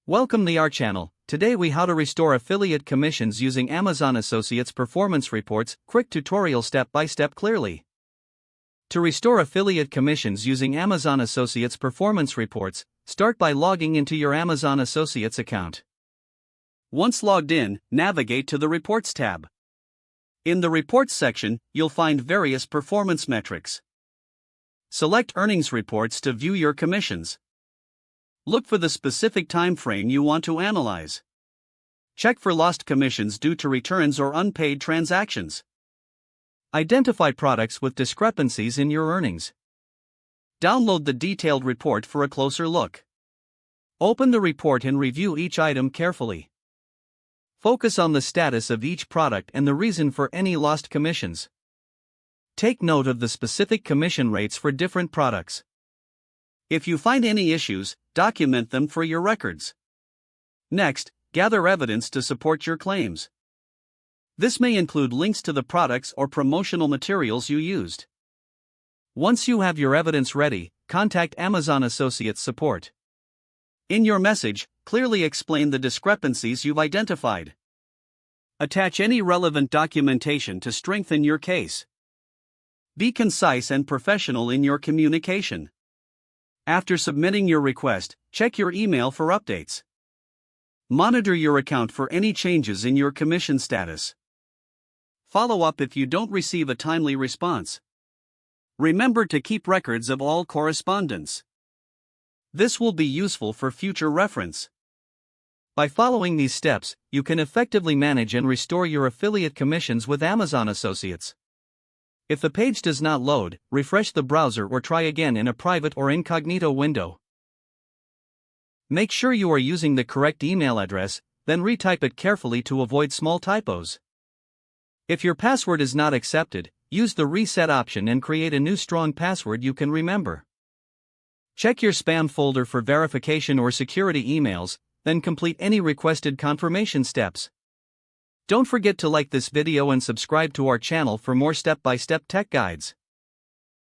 Welcome to our channel. Today we how to restore affiliate commissions using Amazon Associates performance reports. Quick tutorial step by step clearly. To restore affiliate commissions using Amazon Associates performance reports, start by logging into your Amazon Associates account. Once logged in, navigate to the Reports tab. In the Reports section, you'll find various performance metrics. Select Earnings Reports to view your commissions. Look for the specific time frame you want to analyze. Check for lost commissions due to returns or unpaid transactions. Identify products with discrepancies in your earnings. Download the detailed report for a closer look. Open the report and review each item carefully. Focus on the status of each product and the reason for any lost commissions. Take note of the specific commission rates for different products. If you find any issues, document them for your records. Next, gather evidence to support your claims. This may include links to the products or promotional materials you used. Once you have your evidence ready, contact Amazon Associates support. In your message, clearly explain the discrepancies you've identified. Attach any relevant documentation to strengthen your case. Be concise and professional in your communication. After submitting your request, check your email for updates. Monitor your account for any changes in your commission status. Follow up if you don't receive a timely response. Remember to keep records of all correspondence. This will be useful for future reference. By following these steps, you can effectively manage and restore your affiliate commissions with Amazon Associates. If the page does not load, refresh the browser or try again in a private or incognito window. Make sure you are using the correct email address, then retype it carefully to avoid small typos. If your password is not accepted, use the reset option and create a new strong password you can remember. Check your spam folder for verification or security emails, then complete any requested confirmation steps. Don't forget to like this video and subscribe to our channel for more step-by-step tech guides.